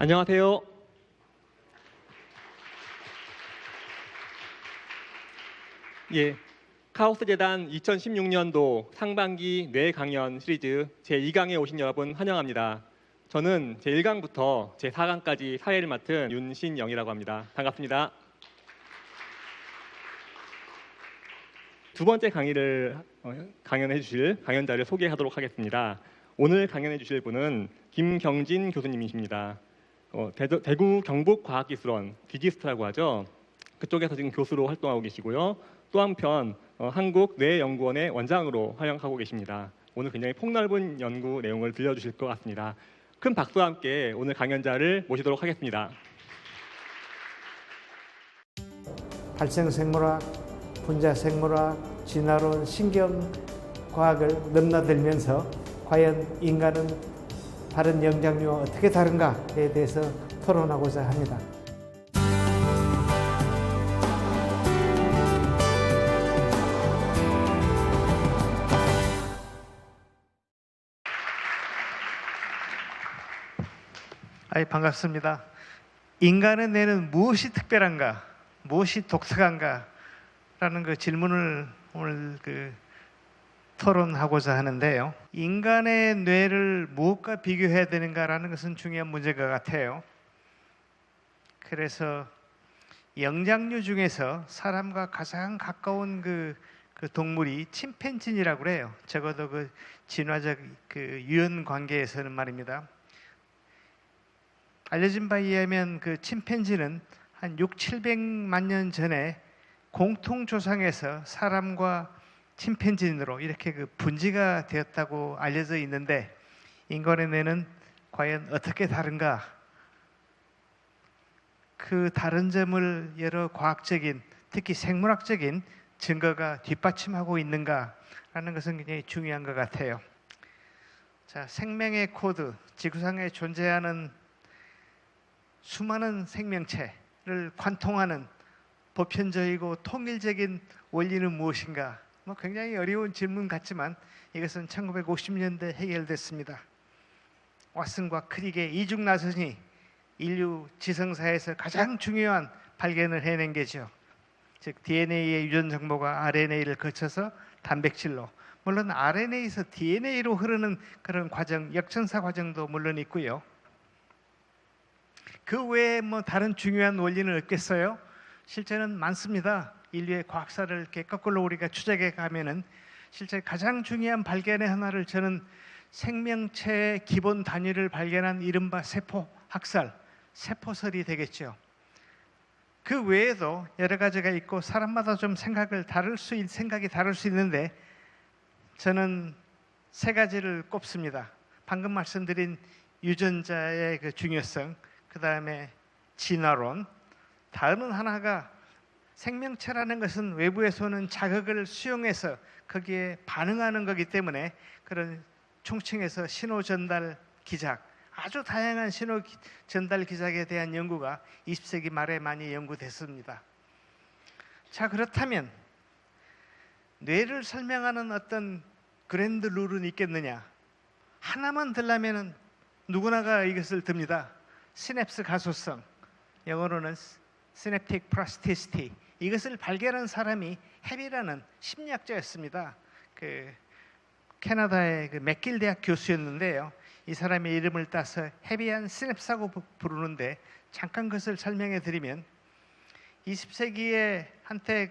안녕하세요. 예, 카오스재단 2016년도 상반기 뇌 강연 시리즈 제2강에 오신 여러분 환영합니다. 저는 제1강부터 제4강까지 사회를 맡은 윤신영이라고 합니다. 반갑습니다. 두 번째 강의를 강연해 주실 강연자를 소개하도록 하겠습니다. 오늘 강연해 주실 분은 김경진 교수님이십니다. 대구 경북과학기술원 디지스트라고 하죠. 그쪽에서 지금 교수로 활동하고 계시고요. 또 한편 한국뇌연구원의 원장으로 활약하고 계십니다. 오늘 굉장히 폭넓은 연구 내용을 들려주실 것 같습니다. 큰 박수와 함께 오늘 강연자를 모시도록 하겠습니다. 발생생물학, 분자생물학, 진화론, 신경과학을 넘나들면서 과연 인간은 다른 영장류와 어떻게 다른가에 대해서 토론하고자 합니다. 반갑습니다. 인간의 뇌는 무엇이 특별한가, 무엇이 독특한가 라는 그 질문을 오늘 토론하고자 하는데요. 인간의 뇌를 무엇과 비교해야 되는가라는 것은 중요한 문제인 것 같아요. 그래서 영장류 중에서 사람과 가장 가까운 그 동물이 침팬지라고 그래요. 적어도 그 진화적 유연 관계에서는 말입니다. 알려진 바에 의하면 그 침팬지는 한 600~700만 년 전에 공통조상에서 사람과 침팬지인으로 이렇게 분지가 되었다고 알려져 있는데, 인간의 뇌는 과연 어떻게 다른가? 그 다른 점을 여러 과학적인, 특히 생물학적인 증거가 뒷받침하고 있는가라는 것은 굉장히 중요한 것 같아요. 자, 생명의 코드, 지구상에 존재하는 수많은 생명체를 관통하는 보편적이고 통일적인 원리는 무엇인가? 굉장히 어려운 질문 같지만 이것은 1950년대 해결됐습니다. 왓슨과 크릭의 이중 나선이 인류 지성사에서 가장 중요한 발견을 해낸 게죠. 즉 DNA의 유전 정보가 RNA를 거쳐서 단백질로, 물론 RNA에서 DNA로 흐르는 그런 과정, 역전사 과정도 물론 있고요. 그 외에 다른 중요한 원리는 없겠어요? 실제는 많습니다. 인류의 과학사를 이렇게 거꾸로 우리가 추적해 가면은 실제 가장 중요한 발견의 하나를 저는 생명체의 기본 단위를 발견한 이른바 세포 학설, 세포설이 되겠죠. 그 외에도 여러 가지가 있고 사람마다 좀 생각이 다를 수 있는데 저는 세 가지를 꼽습니다. 방금 말씀드린 유전자의 그 중요성, 그 다음에 진화론, 다음은 하나가 생명체라는 것은 외부에서 오는 자극을 수용해서 거기에 반응하는 거기 때문에 그런 총칭해서 신호 전달 기작, 아주 다양한 신호 전달 기작에 대한 연구가 20세기 말에 많이 연구됐습니다. 자, 그렇다면 뇌를 설명하는 어떤 그랜드 룰은 있겠느냐? 하나만 들라면은 누구나가 이것을 듭니다. 시냅스 가소성, 영어로는 시냅틱 플라스티시티. 이것을 발견한 사람이 해비라는 심리학자였습니다. 캐나다의 맥길 대학 교수였는데요. 이 사람의 이름을 따서 해비한 시냅스라고 부르는데, 잠깐 그것을 설명해 드리면 20세기에 한때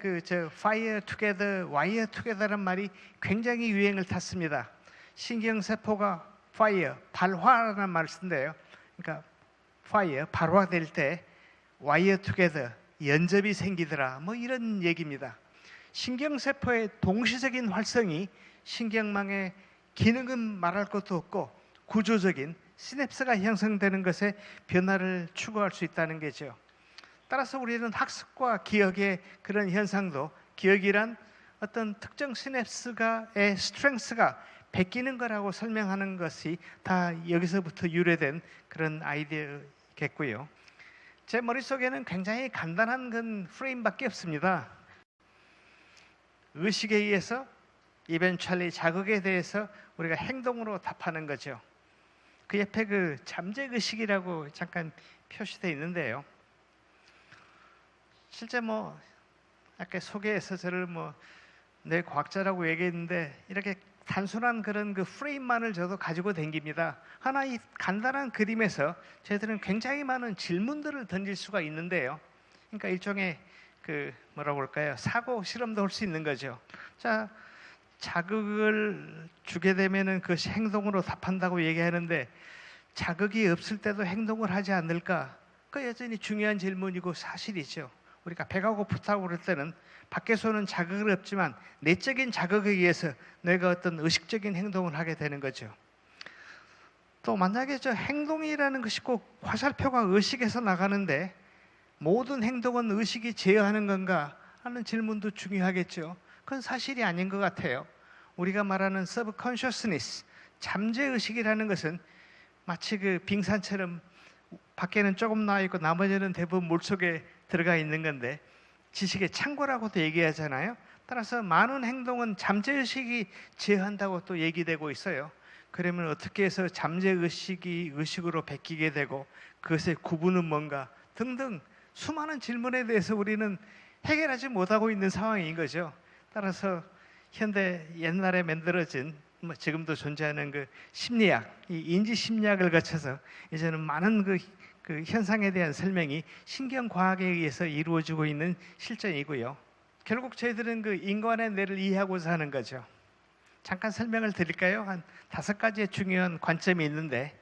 fire together, wire together란 말이 굉장히 유행을 탔습니다. 신경세포가 fire, 발화라는 말을 쓴대요. 그러니까 fire, 발화될 때 wire together, 연접이 생기더라, 이런 얘기입니다. 신경세포의 동시적인 활성이 신경망의 기능은 말할 것도 없고 구조적인 시냅스가 형성되는 것에 변화를 추구할 수 있다는 거죠. 따라서 우리는 학습과 기억의 그런 현상도, 기억이란 어떤 특정 시냅스의 스트렝스가 베끼는 거라고 설명하는 것이 다 여기서부터 유래된 그런 아이디어겠고요. 제 머릿속에는 굉장히 간단한 프레임밖에 없습니다. 의식에 의해서 이벤츄얼리 자극에 대해서 우리가 행동으로 답하는 거죠. 그 옆에 그 잠재의식이라고 잠깐 표시되어 있는데요. 실제 뭐 아까 소개에서 저를 뭐 뇌과학자라고 얘기했는데 이렇게 단순한 그런 그 프레임만을 저도 가지고 댕깁니다. 하나 이 간단한 그림에서 저희들은 굉장히 많은 질문들을 던질 수가 있는데요. 그러니까 일종의 그 뭐라고 할까요? 사고 실험도 할 수 있는 거죠. 자, 자극을 주게 되면은 그것이 행동으로 답한다고 얘기하는데 자극이 없을 때도 행동을 하지 않을까? 그 여전히 중요한 질문이고 사실이죠. 우리가 배가 고프다고 그럴 때는 밖에서는 자극을 없지만 내적인 자극에 의해서 뇌가 어떤 의식적인 행동을 하게 되는 거죠. 또 만약에 저 행동이라는 것이 꼭 화살표가 의식에서 나가는데 모든 행동은 의식이 제어하는 건가 하는 질문도 중요하겠죠. 그건 사실이 아닌 것 같아요. 우리가 말하는 subconsciousness, 잠재의식이라는 것은 마치 그 빙산처럼 밖에는 조금 나와 있고 나머지는 대부분 물속에 들어가 있는 건데 지식의 창고라고도 얘기하잖아요. 따라서 많은 행동은 잠재의식이 제어한다고 또 얘기되고 있어요. 그러면 어떻게 해서 잠재의식이 의식으로 바뀌게 되고 그것의 구분은 뭔가 등등 수많은 질문에 대해서 우리는 해결하지 못하고 있는 상황인 거죠. 따라서 현대 옛날에 만들어진 지금도 존재하는 그 심리학, 이 인지 심리학을 거쳐서 이제는 많은 그 현상에 대한 설명이 신경과학에 의해서 이루어지고 있는 실정이고요. 결국 저희들은 그 인간의 뇌를 이해하고자 하는 거죠. 잠깐 설명을 드릴까요? 한 5가지의 중요한 관점이 있는데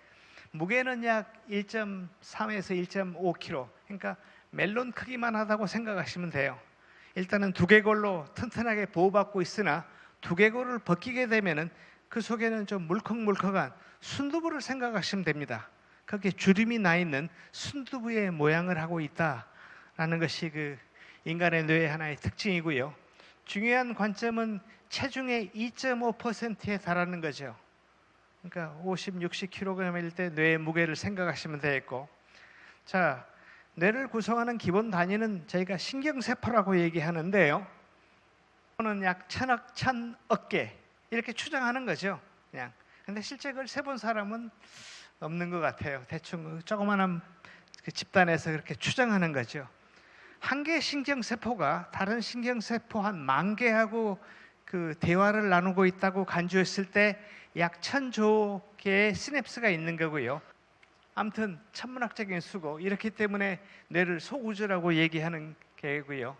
무게는 약 1.3에서 1.5kg, 그러니까 멜론 크기만 하다고 생각하시면 돼요. 일단은 두개골로 튼튼하게 보호받고 있으나 두개골을 벗기게 되면은 그 속에는 좀 물컹물컹한 순두부를 생각하시면 됩니다. 거기에 주름이 나 있는 순두부의 모양을 하고 있다라는 것이 그 인간의 뇌의 하나의 특징이고요. 중요한 관점은 체중의 2.5%에 달하는 거죠. 그러니까 50, 60kg일 때 뇌의 무게를 생각하시면 되겠고, 자, 뇌를 구성하는 기본 단위는 저희가 신경세포라고 얘기하는데요. 는 약 1000억, 1000억 개 이렇게 추정하는 거죠. 그냥. 근데 실제 그걸 세본 사람은 없는 것 같아요. 대충 조그마한 그 집단에서 그렇게 추정하는 거죠. 한 개의 신경세포가 다른 신경세포 한 10,000개하고 그 대화를 나누고 있다고 간주했을 때 약 1000조 개의 시냅스가 있는 거고요. 아무튼 천문학적인 수고, 이렇기 때문에 뇌를 소우주라고 얘기하는 게고요.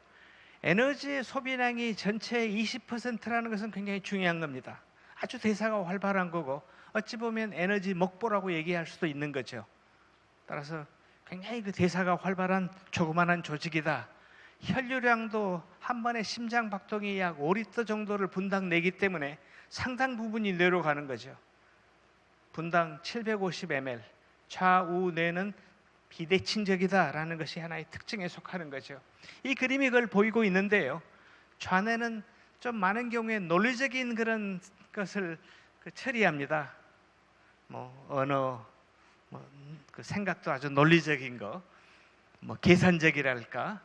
에너지의 소비량이 전체의 20%라는 것은 굉장히 중요한 겁니다. 아주 대사가 활발한 거고 어찌 보면 에너지 먹보라고 얘기할 수도 있는 거죠. 따라서 굉장히 그 대사가 활발한 조그만한 조직이다. 혈류량도 한 번에 심장 박동이 약 5리터 정도를 분당 내기 때문에 상당 부분이 뇌로 가는 거죠. 분당 750ml, 좌우 뇌는 비대칭적이다라는 것이 하나의 특징에 속하는 거죠. 이 그림이 그걸 보이고 있는데요. 좌뇌는 좀 많은 경우에 논리적인 그런 것을 처리합니다. 뭐 언어, 그 생각도 아주 논리적인 거, 계산적이랄까,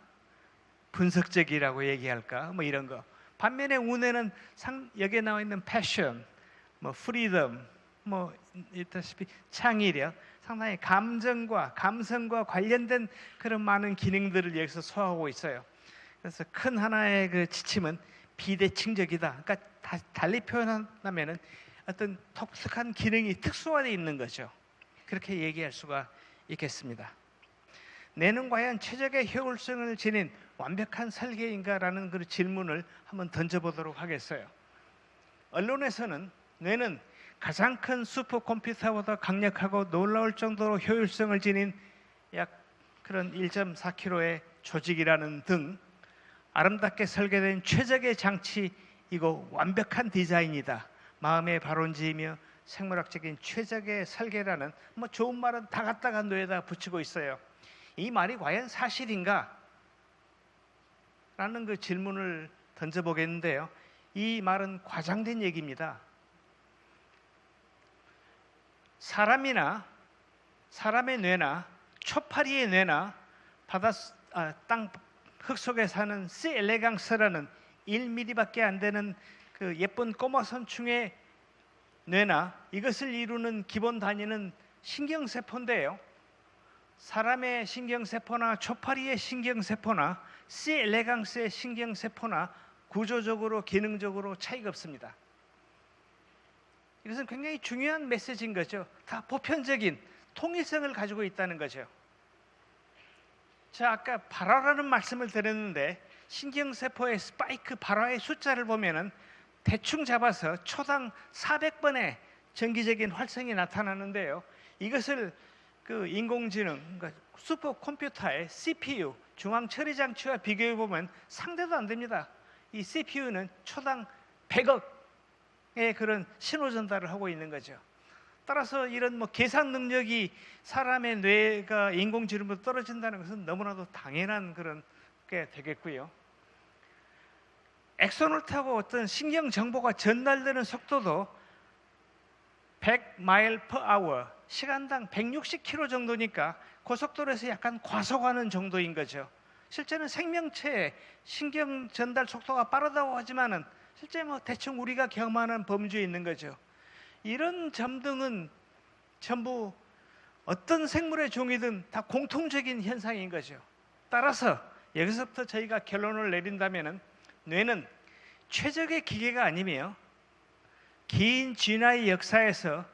분석적이라고 얘기할까, 이런 거. 반면에 우뇌는 여기에 나와 있는 패션, 프리덤, 있다시피 창의력, 상당히 감정과 감성과 관련된 그런 많은 기능들을 여기서 소화하고 있어요. 그래서 큰 하나의 그 지침은 비대칭적이다. 그러니까 달리 표현하면은 어떤 독특한 기능이 특수화되어 있는 거죠. 그렇게 얘기할 수가 있겠습니다. 뇌는 과연 최적의 효율성을 지닌 완벽한 설계인가라는 그 질문을 한번 던져보도록 하겠어요. 언론에서는 뇌는 가장 큰 슈퍼컴퓨터보다 강력하고 놀라울 정도로 효율성을 지닌 약 그런 1.4kg의 조직이라는 등 아름답게 설계된 최적의 장치이고 완벽한 디자인이다. 마음의 발원지이며 생물학적인 최적의 설계라는 좋은 말은 다 갖다가 뇌에다 붙이고 있어요. 이 말이 과연 사실인가? 라는 그 질문을 던져보겠는데요. 이 말은 과장된 얘기입니다. 사람이나 사람의 뇌나 초파리의 뇌나 땅 흙 속에 사는 C. 엘레강스라는 1mm밖에 안 되는 그 예쁜 꼬마 선충의 뇌나 이것을 이루는 기본 단위는 신경세포인데요. 사람의 신경세포나 초파리의 신경세포나 C. 엘레강스의 신경세포나 구조적으로 기능적으로 차이가 없습니다. 이것은 굉장히 중요한 메시지인 거죠. 다 보편적인 통일성을 가지고 있다는 거죠. 자, 아까 발화라는 말씀을 드렸는데 신경세포의 스파이크 발화의 숫자를 보면은 대충 잡아서 초당 400번의 정기적인 활성이 나타나는데요. 이것을 그 인공지능, 그러니까 슈퍼컴퓨터의 CPU, 중앙 처리 장치와 비교해 보면 상대도 안 됩니다. 이 CPU는 초당 100억의 그런 신호 전달을 하고 있는 거죠. 따라서 이런 뭐 계산 능력이 사람의 뇌가 인공지능보다 떨어진다는 것은 너무나도 당연한 그런 게 되겠고요. 엑선을 타고 어떤 신경 정보가 전달되는 속도도 100마일/아워, 시간당 160km 정도니까 고속도로에서 약간 과속하는 정도인 거죠. 실제는 생명체의 신경 전달 속도가 빠르다고 하지만은 실제 뭐 대충 우리가 경험하는 범주에 있는 거죠. 이런 점 등은 전부 어떤 생물의 종이든 다 공통적인 현상인 거죠. 따라서 여기서부터 저희가 결론을 내린다면은 뇌는 최적의 기계가 아니며 긴 진화의 역사에서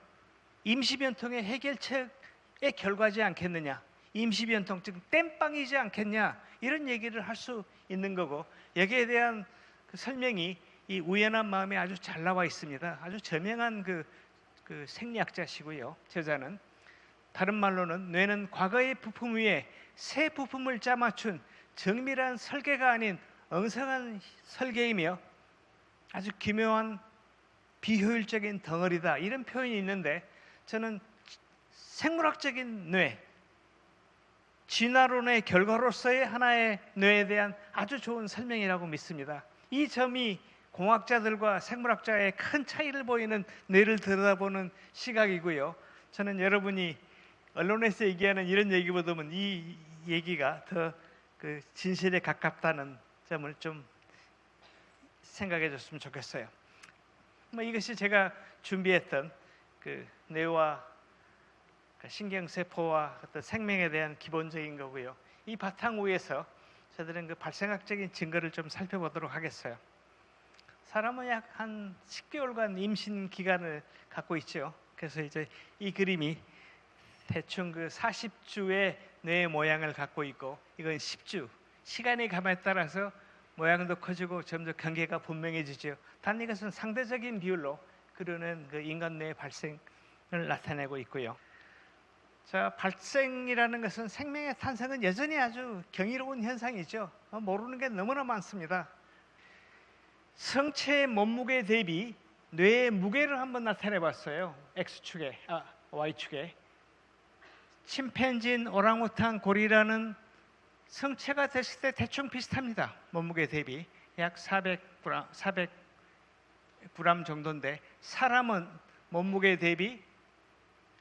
임시변통의 해결책의 결과지 않겠느냐, 임시변통 즉 땜빵이지 않겠냐, 이런 얘기를 할 수 있는 거고, 여기에 대한 그 설명이 이 우연한 마음에 아주 잘 나와 있습니다. 아주 저명한 그 생리학자시고요. 저자는 다른 말로는 뇌는 과거의 부품 위에 새 부품을 짜맞춘 정밀한 설계가 아닌 엉성한 설계이며 아주 기묘한 비효율적인 덩어리다, 이런 표현이 있는데 저는 생물학적인 뇌, 진화론의 결과로서의 하나의 뇌에 대한 아주 좋은 설명이라고 믿습니다. 이 점이 공학자들과 생물학자의 큰 차이를 보이는 뇌를 들여다보는 시각이고요. 저는 여러분이 언론에서 얘기하는 이런 얘기보다는 이 얘기가 더 그 진실에 가깝다는 점을 좀 생각해 줬으면 좋겠어요. 뭐 이것이 제가 준비했던 그 뇌와 신경세포와 어떤 생명에 대한 기본적인 거고요. 이 바탕 위에서 저들은 그 발생학적인 증거를 좀 살펴보도록 하겠어요. 사람은 약 한 10개월간 임신 기간을 갖고 있죠. 그래서 이제 이 그림이 대충 그 40주의 뇌의 모양을 갖고 있고, 이건 10주. 시간이 감에 따라서 모양도 커지고 점점 경계가 분명해지죠. 단 이것은 상대적인 비율로 그려낸 그 인간 뇌의 발생을 나타내고 있고요. 자, 발생이라는 것은 생명의 탄생은 여전히 아주 경이로운 현상이죠. 모르는 게 너무나 많습니다. 성체의 몸무게 대비 뇌의 무게를 한번 나타내 봤어요. X축에, Y축에. 침팬진, 오랑우탄, 고리라는 성체가 됐을 때 대충 비슷합니다. 몸무게 대비 약 400g 정도인데, 사람은 몸무게 대비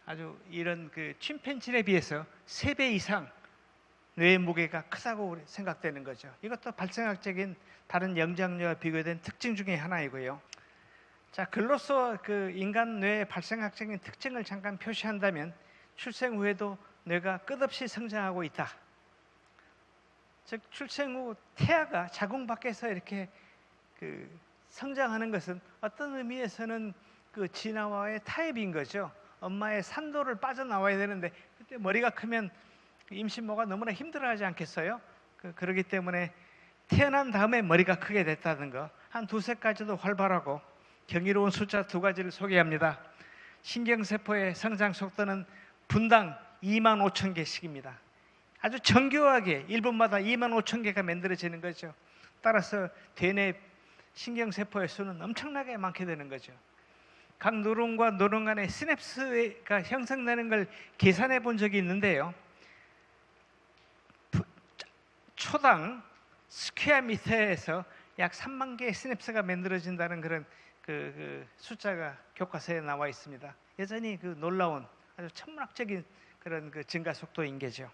아주 이런 그 침팬진에 비해서 3배 이상 뇌의 무게가 크다고 생각되는 거죠. 이것도 발생학적인 다른 영장류와 비교된 특징 중에 하나이고요. 자, 글로써 그 인간 뇌의 발생학적인 특징을 잠깐 표시한다면 출생 후에도 뇌가 끝없이 성장하고 있다. 즉 출생 후 태아가 자궁 밖에서 이렇게 그 성장하는 것은 어떤 의미에서는 그 진화와의 타협인 거죠. 엄마의 산도를 빠져나와야 되는데 그때 머리가 크면 임신모가 너무나 힘들어하지 않겠어요? 그렇기 때문에 태어난 다음에 머리가 크게 됐다는 거, 한 2~3가지도 활발하고 경이로운 숫자 2가지를 소개합니다. 신경세포의 성장 속도는 분당 25,000개씩입니다. 아주 정교하게 1분마다 25,000개가 만들어지는 거죠. 따라서 대뇌 신경세포의 수는 엄청나게 많게 되는 거죠. 각 누론과 누론 간의 시냅스가 형성되는 걸 계산해 본 적이 있는데요. 초당 스퀘어 미터에서 약 3만 개의 시냅스가 만들어진다는 그런 그 숫자가 교과서에 나와 있습니다. 여전히 그 놀라운 아주 천문학적인 그런 그 증가 속도인 게죠.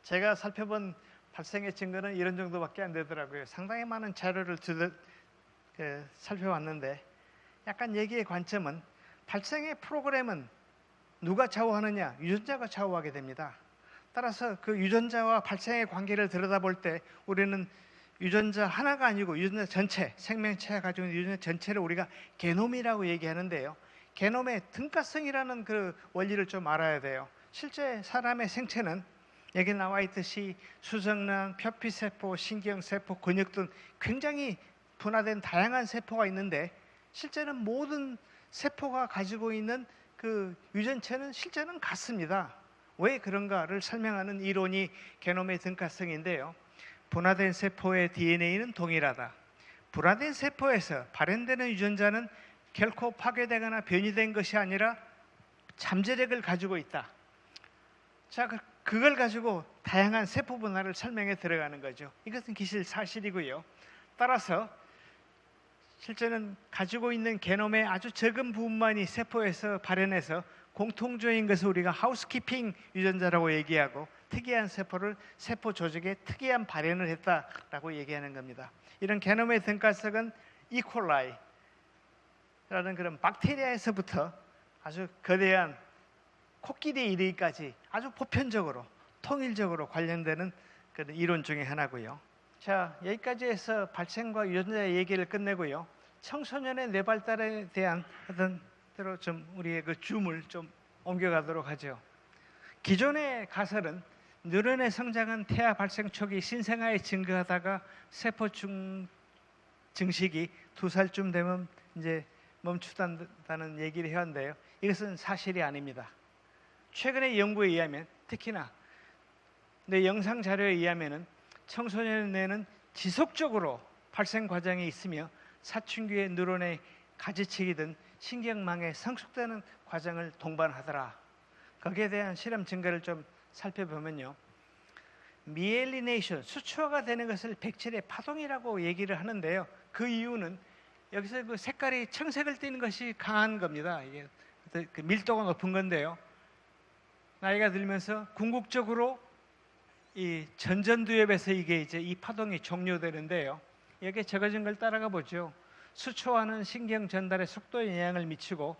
제가 살펴본 발생의 증거는 이런 정도밖에 안 되더라고요. 상당히 많은 자료를 살펴봤는데 약간 얘기의 관점은 발생의 프로그램은 누가 좌우하느냐? 유전자가 좌우하게 됩니다. 따라서 그 유전자와 발생의 관계를 들여다볼 때 우리는 유전자 하나가 아니고 유전자 전체, 생명체가 가지고 있는 유전자 전체를 우리가 게놈이라고 얘기하는데요. 게놈의 등가성이라는 그 원리를 좀 알아야 돼요. 실제 사람의 생체는 여기 나와 있듯이 수정란, 표피세포, 신경세포, 근육 등 굉장히 분화된 다양한 세포가 있는데 실제는 모든 세포가 가지고 있는 그 유전체는 실제는 같습니다. 왜 그런가를 설명하는 이론이 게놈의 등가성인데요. 분화된 세포의 DNA는 동일하다. 분화된 세포에서 발현되는 유전자는 결코 파괴되거나 변이된 것이 아니라 잠재력을 가지고 있다. 자, 그걸 가지고 다양한 세포 분화를 설명해 들어가는 거죠. 이것은 기실사실이고요. 따라서 실제는 가지고 있는 게놈의 아주 적은 부분만이 세포에서 발현해서 공통적인 것을 우리가 하우스키핑 유전자라고 얘기하고 특이한 세포를 세포 조직에 특이한 발현을 했다라고 얘기하는 겁니다. 이런 게놈의 등가성은 이콜라이라는 그런 박테리아에서부터 아주 거대한 코끼리에 이르기까지 아주 보편적으로 통일적으로 관련되는 그런 이론 중에 하나고요. 자, 여기까지 해서 발생과 유전자 얘기를 끝내고요. 청소년의 뇌 발달에 대한 어떤 대로 좀 우리의 그 줌을 좀 옮겨가도록 하죠. 기존의 가설은 뉴런의 성장은 태아 발생 초기 신생아에 증가하다가 세포 증식이 2살쯤 되면 이제 멈추다는 얘기를 해왔는데요. 이것은 사실이 아닙니다. 최근의 연구에 의하면 특히나 내 영상 자료에 의하면은 청소년의 뇌는 지속적으로 발생 과정이 있으며 사춘기의 뉴런의 가지치기든 신경망에 성숙되는 과정을 동반하더라. 거기에 대한 실험 증거를 좀 살펴보면요. 미엘리네이션, 수초화가 되는 것을 백질의 파동이라고 얘기를 하는데요. 그 이유는 여기서 그 색깔이 청색을 띠는 것이 강한 겁니다. 이게 그 밀도가 높은 건데요. 나이가 들면서 궁극적으로 이 전전두엽에서 이게 이제 이 파동이 종료되는데요. 여기에 적어진 걸 따라가 보죠. 수초화는 신경 전달의 속도에 영향을 미치고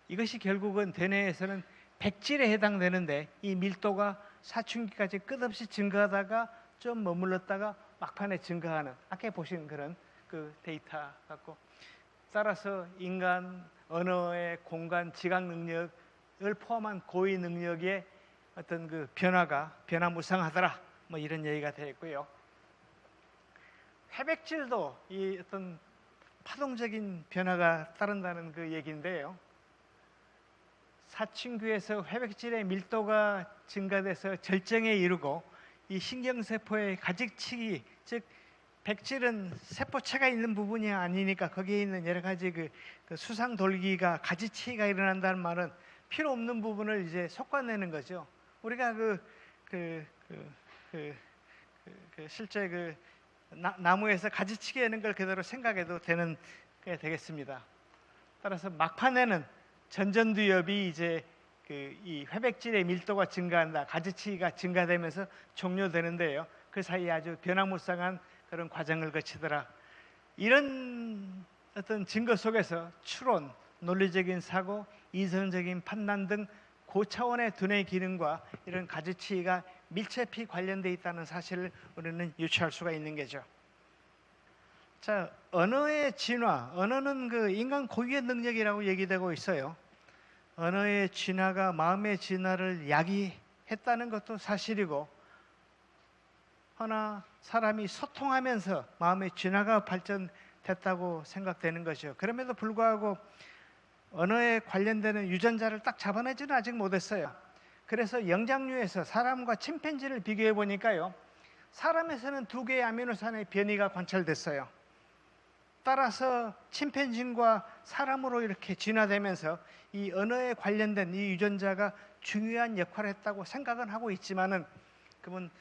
이것이 결국은 대뇌에서는 백질에 해당되는데 이 밀도가 사춘기까지 끝없이 증가하다가 좀 머물렀다가 막판에 증가하는 아까 보신 그런 그 데이터 같고 따라서 인간 언어의 공간 지각 능력을 포함한 고위 능력의 어떤 그 변화무쌍하더라 뭐 이런 얘기가 되어 있고요. 회백질도 이 어떤 파동적인 변화가 따른다는 그 얘기인데요. 사춘기에서 회백질의 밀도가 증가돼서 절정에 이르고 이 신경세포의 가지치기, 즉 백질은 세포체가 있는 부분이 아니니까 거기에 있는 여러 가지 그 수상 돌기가 가지치기가 일어난다는 말은 필요 없는 부분을 이제 솎아내는 거죠. 우리가 실제 그 나무에서 가지치기 하는 걸 그대로 생각해도 되는 게 되겠습니다. 따라서 막판에는 전전두엽이 이제 이 회백질의 밀도가 증가한다, 가지치기가 증가되면서 종료되는데요. 그 사이에 아주 변화무쌍한 그런 과정을 거치더라. 이런 어떤 증거 속에서 추론, 논리적인 사고, 이성적인 판단 등 고차원의 두뇌 기능과 이런 가지치기가 밀접히 관련되어 있다는 사실을 우리는 유추할 수가 있는 거죠. 자, 언어의 진화, 언어는 그 인간 고유의 능력이라고 얘기되고 있어요. 언어의 진화가 마음의 진화를 야기했다는 것도 사실이고, 허나 사람이 소통하면서 마음의 진화가 발전됐다고 생각되는 것이죠. 그럼에도 불구하고 언어에 관련되는 유전자를 딱 잡아내지는 아직 못했어요. 그래서 영장류에서 사람과 침팬지를 비교해 보니까요, 사람에서는 2개의 아미노산의 변이가 관찰됐어요. 따라서 침팬지과 사람으로 이렇게 진화되면서 이 언어에 관련된 이 유전자가 중요한 역할을 했다고 생각은 하고 있지만은 그분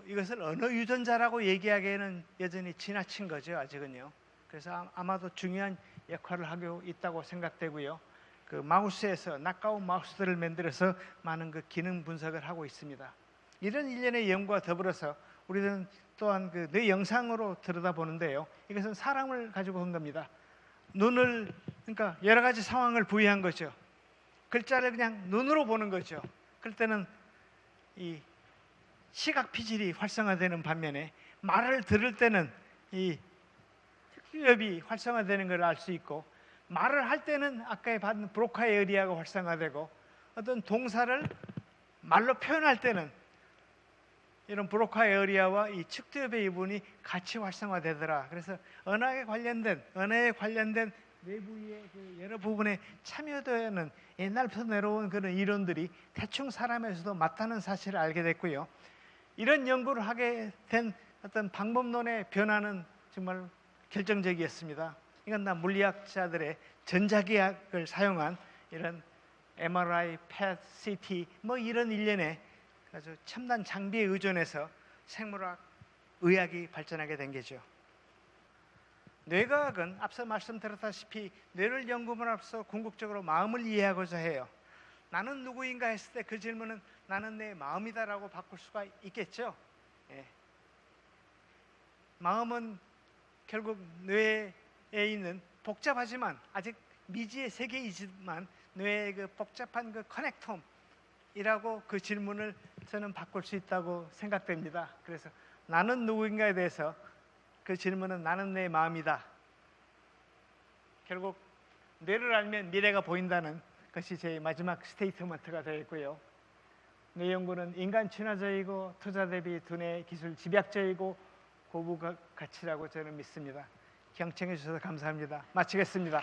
이것을 언어 유전자라고 얘기하기에는 여전히 지나친 거죠, 아직은요. 그래서 아마도 중요한 역할을 하고 있다고 생각되고요. 그 마우스에서 낚아온 마우스들을 만들어서 많은 그 기능 분석을 하고 있습니다. 이런 일련의 연구와 더불어서 우리는 또한 그 뇌 영상으로 들여다보는데요. 이것은 사람을 가지고 한 겁니다. 눈을 그러니까 여러 가지 상황을 부여한 거죠. 글자를 그냥 눈으로 보는 거죠. 그럴 때는 이 시각 피질이 활성화되는 반면에 말을 들을 때는 이 특수엽이 활성화되는 걸 알 수 있고, 말을 할 때는 아까 봤던 브로카 에어리아가 활성화되고, 어떤 동사를 말로 표현할 때는 이런 브로카 에어리아와 이 측두엽의 부분이 같이 활성화되더라. 그래서 언어에 관련된 뇌부위의 그 여러 부분에 참여되는 옛날부터 내려온 그런 이론들이 대충 사람에서도 맞다는 사실을 알게 됐고요. 이런 연구를 하게 된 어떤 방법론의 변화는 정말 결정적이었습니다. 이건 다 물리학자들의 전자기학을 사용한 이런 MRI, PET, CT 뭐 이런 일련의 아주 첨단 장비에 의존해서 생물학, 의학이 발전하게 된 게죠. 뇌과학은 앞서 말씀드렸다시피 뇌를 연구함으로써 궁극적으로 마음을 이해하고자 해요. 나는 누구인가 했을 때 그 질문은 나는 내 마음이다라고 바꿀 수가 있겠죠. 예. 마음은 결국 뇌에 있는 복잡하지만 아직 미지의 세계이지만 뇌의 그 복잡한 그 커넥텀이라고 그 질문을 저는 바꿀 수 있다고 생각됩니다. 그래서 나는 누구인가에 대해서 그 질문은 나는 내 마음이다. 결국 뇌를 알면 미래가 보인다는 것이 제 마지막 스테이트먼트가 되겠고요. 뇌 연구는 인간 친화적이고 투자 대비 두뇌 기술 집약적이고 고부 가치라고 저는 믿습니다. 경청해 주셔서 감사합니다. 마치겠습니다.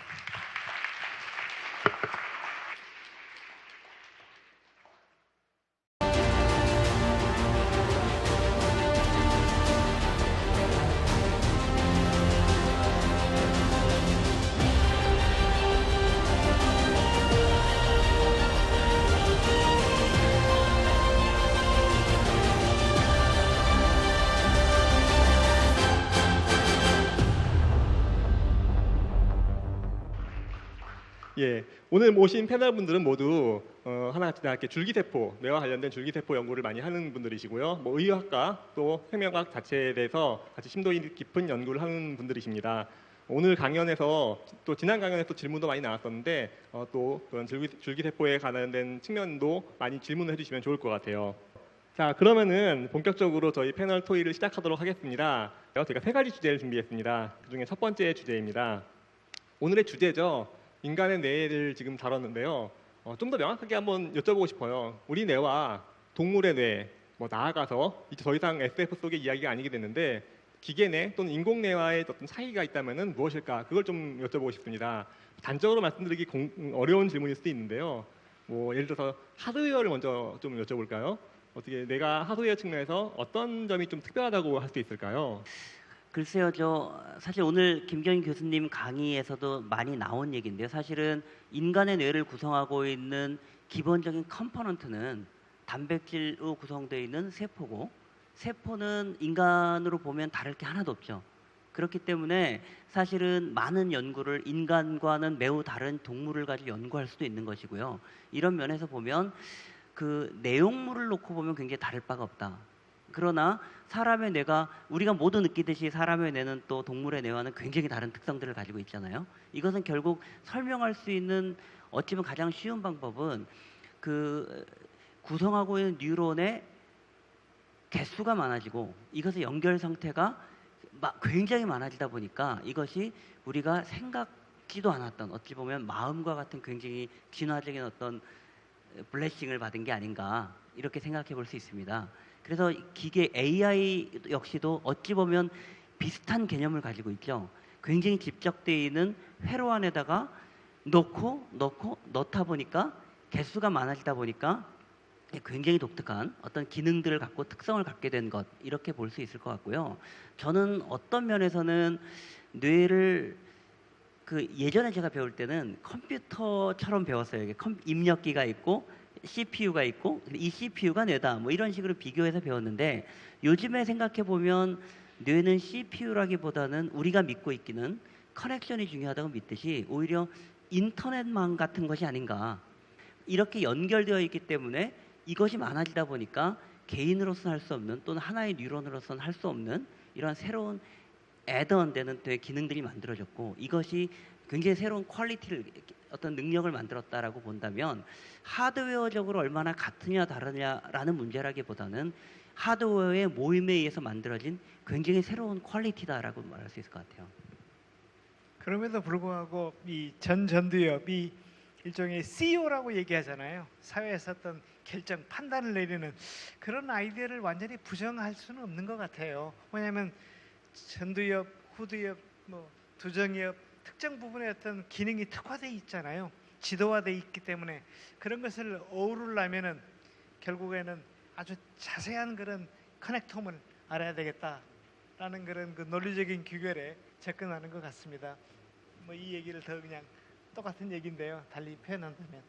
예, 오늘 모신 패널분들은 모두 하나같이 이렇게 줄기세포, 뇌와 관련된 줄기세포 연구를 많이 하는 분들이시고요. 뭐 의학과 또 생명학 자체에 대해서 같이 심도 깊은 연구를 하는 분들이십니다. 오늘 강연에서 또 지난 강연에서 질문도 많이 나왔었는데 또 그런 줄기세포에 관련된 측면도 많이 질문을 해주시면 좋을 것 같아요. 자, 그러면은 본격적으로 저희 패널 토의를 시작하도록 하겠습니다. 제가 세 가지 주제를 준비했습니다. 그중에 첫 번째 주제입니다. 오늘의 주제죠. 인간의 뇌를 지금 다뤘는데요. 좀 더 명확하게 한번 여쭤보고 싶어요. 우리 뇌와 동물의 뇌, 뭐 나아가서 이제 더 이상 SF 속의 이야기가 아니게 됐는데 기계뇌 또는 인공뇌와의 어떤 차이가 있다면은 무엇일까? 그걸 좀 여쭤보고 싶습니다. 단적으로 말씀드리기 어려운 질문일 수도 있는데요. 뭐 예를 들어서 하드웨어를 먼저 좀 여쭤볼까요? 어떻게 뇌가 하드웨어 측면에서 어떤 점이 좀 특별하다고 할 수 있을까요? 글쎄요, 사실 오늘 김경인 교수님 강의에서도 많이 나온 얘기인데요. 사실은 인간의 뇌를 구성하고 있는 기본적인 컴포넌트는 단백질로 구성되어 있는 세포고, 세포는 인간으로 보면 다를 게 하나도 없죠. 그렇기 때문에 사실은 많은 연구를 인간과는 매우 다른 동물을 가지고 연구할 수도 있는 것이고요. 이런 면에서 보면 그 내용물을 놓고 보면 굉장히 다를 바가 없다. 그러나 사람의 뇌가 우리가 모두 느끼듯이 사람의 뇌는 또 동물의 뇌와는 굉장히 다른 특성들을 가지고 있잖아요. 이것은 결국 설명할 수 있는 어찌 보면 가장 쉬운 방법은 그 구성하고 있는 뉴런의 개수가 많아지고 이것의 연결 상태가 굉장히 많아지다 보니까 이것이 우리가 생각지도 않았던 어찌 보면 마음과 같은 굉장히 진화적인 어떤 블레싱을 받은 게 아닌가 이렇게 생각해 볼 수 있습니다. 그래서 기계 AI 역시도 어찌 보면 비슷한 개념을 가지고 있죠. 굉장히 집적되어 있는 회로 안에다가 넣다 보니까 개수가 많아지다 보니까 굉장히 독특한 어떤 기능들을 갖고 특성을 갖게 된 것 이렇게 볼 수 있을 것 같고요. 저는 어떤 면에서는 뇌를 예전에 제가 배울 때는 컴퓨터처럼 배웠어요. 이게 입력기가 있고 CPU가 있고 이 CPU가 뇌다 뭐 이런 식으로 비교해서 배웠는데 요즘에 생각해 보면 뇌는 CPU라기보다는 우리가 믿고 있기는 커넥션이 중요하다고 믿듯이 오히려 인터넷망 같은 것이 아닌가. 이렇게 연결되어 있기 때문에 이것이 많아지다 보니까 개인으로서는 할 수 없는 또는 하나의 뉴런으로서는 할 수 없는 이런 새로운 애드온 되는 기능들이 만들어졌고 이것이 굉장히 새로운 퀄리티를 어떤 능력을 만들었다라고 본다면 하드웨어적으로 얼마나 같으냐 다르냐라는 문제라기보다는 하드웨어의 모임에 의해서 만들어진 굉장히 새로운 퀄리티다라고 말할 수 있을 것 같아요. 그럼에도 불구하고 이 전두엽이 일종의 CEO라고 얘기하잖아요. 사회에서 어떤 결정, 판단을 내리는 그런 아이디어를 완전히 부정할 수는 없는 것 같아요. 왜냐하면 전두엽, 후두엽, 뭐 두정엽 특정 부분의 어떤 기능이 특화되어 있잖아요. 지도화되어 있기 때문에 그런 것을 어우르려면은 결국에는 아주 자세한 그런 커넥텀을 알아야 되겠다라는 그런 그 논리적인 규결에 접근하는 것 같습니다. 뭐 이 얘기를 더 그냥 똑같은 얘기인데요. 달리 표현한다면.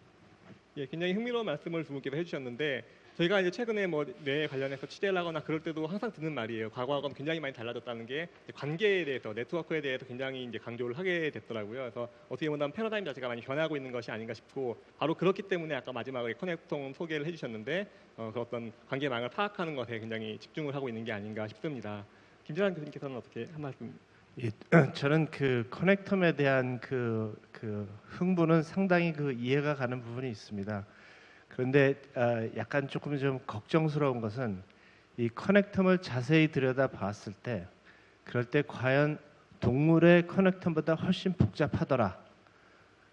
예, 굉장히 흥미로운 말씀을 두 분께서 해주셨는데 저희가 이제 최근에 뭐 뇌 관련해서 취재를 하거나 그럴 때도 항상 듣는 말이에요. 과거하고는 굉장히 많이 달라졌다는 게 관계에 대해서 네트워크에 대해서 굉장히 이제 강조를 하게 됐더라고요. 그래서 어떻게 보면 패러다임 자체가 많이 변하고 있는 것이 아닌가 싶고 바로 그렇기 때문에 아까 마지막에 커넥통 소개를 해주셨는데 그 어떤 관계망을 파악하는 것에 굉장히 집중을 하고 있는 게 아닌가 싶습니다. 김진환 교수님께서는 어떻게 한 말씀? 예, 저는 그 커넥텀에 대한 그 흥분은 상당히 그 이해가 가는 부분이 있습니다. 그런데 약간 조금 좀 걱정스러운 것은 이 커넥텀을 자세히 들여다 봤을 때 그럴 때 과연 동물의 커넥텀보다 훨씬 복잡하더라.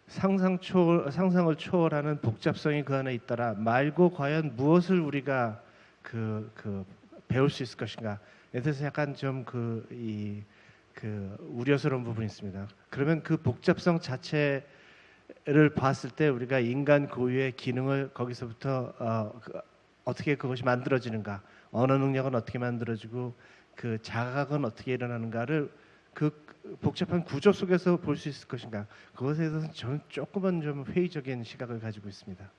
상상을 초월하는 복잡성이 그 안에 있더라. 말고 과연 무엇을 우리가 배울 수 있을 것인가. 에 대해서 약간 좀 우려스러운 부분이 있습니다. 그러면 그 복잡성 자체를 봤을 때 우리가 인간 고유의 기능을 거기서부터 어떻게 그것이 만들어지는가, 언어 능력은 어떻게 만들어지고 그 자각은 어떻게 일어나는가를 그 복잡한 구조 속에서 볼 수 있을 것인가, 그것에 대해서는 저는 조금은 좀 회의적인 시각을 가지고 있습니다.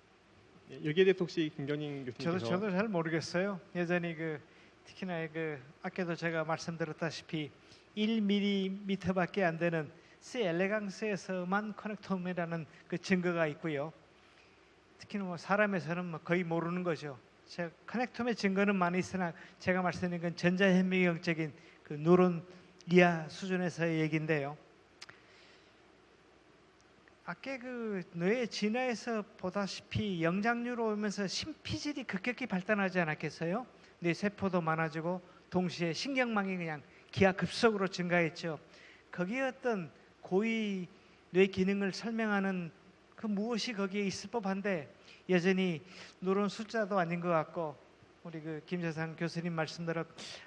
예, 여기에 대해서 혹시 김경인 교수님께서 저도 잘 모르겠어요. 여전히 특히나 아까도 제가 말씀드렸다시피 1mm밖에 안 되는 C 엘레강스에서만 커넥텀이라는 그 증거가 있고요. 특히나 뭐 사람에서는 뭐 거의 모르는 거죠. 커넥텀의 증거는 많이 있으나 제가 말씀드린 건 전자현미경적인 그 뉴런 이하 수준에서의 얘기인데요. 아까 뇌의 진화에서 보다시피 영장류로 오면서 심피질이 급격히 발달하지 않았겠어요? 뇌 세포도 많아지고 동시에 신경망이 그냥 기하급속으로 증가했죠. 거기에 어떤 고위 뇌 기능을 설명하는 그 무엇이 거기에 있을 법한데 여전히 누런 숫자도 아닌 것 같고 우리 김재상 교수님 말씀대로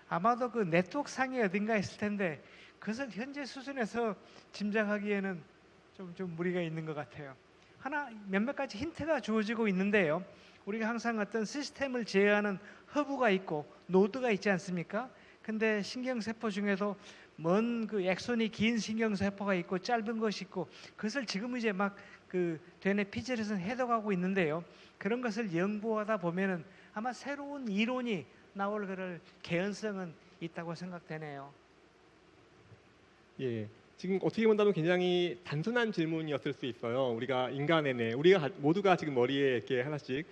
아마도 네트워크 상에 어딘가 있을 텐데 그것을 현재 수준에서 짐작하기에는 좀 무리가 있는 것 같아요. 몇몇 가지 힌트가 주어지고 있는데요. 우리가 항상 어떤 시스템을 제어하는 허브가 있고 노드가 있지 않습니까? 근데 신경세포 중에도 먼 엑손이 긴 신경세포가 있고 짧은 것이 있고 그것을 지금 이제 막 되뇌 피질에서 해독하고 있는데요. 그런 것을 연구하다 보면은 아마 새로운 이론이 나올 그럴 개연성은 있다고 생각되네요. 예, 지금 어떻게 본다면 굉장히 단순한 질문이었을 수 있어요. 우리가 인간의 뇌, 우리가 모두가 지금 머리에 이렇게 하나씩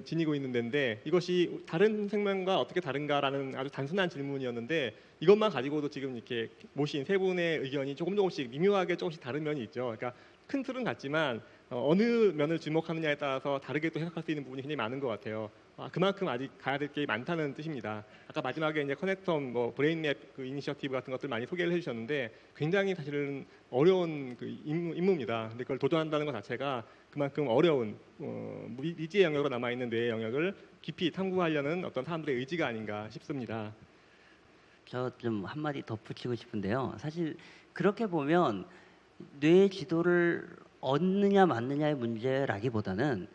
지니고 있는 데인데 이것이 다른 생명과 어떻게 다른가라는 아주 단순한 질문이었는데 이것만 가지고도 지금 이렇게 모신 세 분의 의견이 조금씩 미묘하게 조금씩 다른 면이 있죠. 그러니까 큰 틀은 같지만 어느 면을 주목하느냐에 따라서 다르게 또 해석할 수 있는 부분이 굉장히 많은 것 같아요. 그만큼 아직 가야 될 게 많다는 뜻입니다. 아까 마지막에 이제 커넥텀, 브레인맵 이니셔티브 같은 것들 많이 소개를 해주셨는데 굉장히 사실은 어려운 임무입니다. 근데 그걸 도전한다는 것 자체가 그만큼 어려운 미지의 영역으로 남아 있는 뇌의 영역을 깊이 탐구하려는 어떤 사람들의 의지가 아닌가 싶습니다. 저 좀 한마디 덧붙이고 싶은데요. 사실 그렇게 보면 뇌 지도를 얻느냐 맞느냐의 문제라기보다는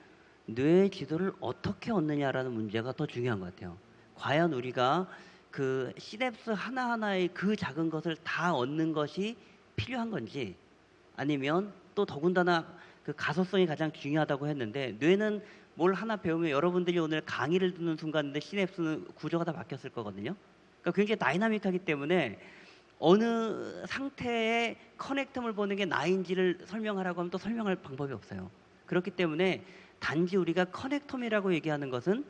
뇌의 지도를 어떻게 얻느냐라는 문제가 더 중요한 것 같아요. 과연 우리가 그 시냅스 하나하나의 그 작은 것을 다 얻는 것이 필요한 건지 아니면 또 더군다나 그 가소성이 가장 중요하다고 했는데 뇌는 뭘 하나 배우면 여러분들이 오늘 강의를 듣는 순간인데 시냅스는 구조가 다 바뀌었을 거거든요. 그러니까 굉장히 다이나믹하기 때문에 어느 상태의 커넥텀을 보는 게 나인지를 설명하라고 하면 또 설명할 방법이 없어요. 그렇기 때문에 단지 우리가 커넥텀이라고 얘기하는 것은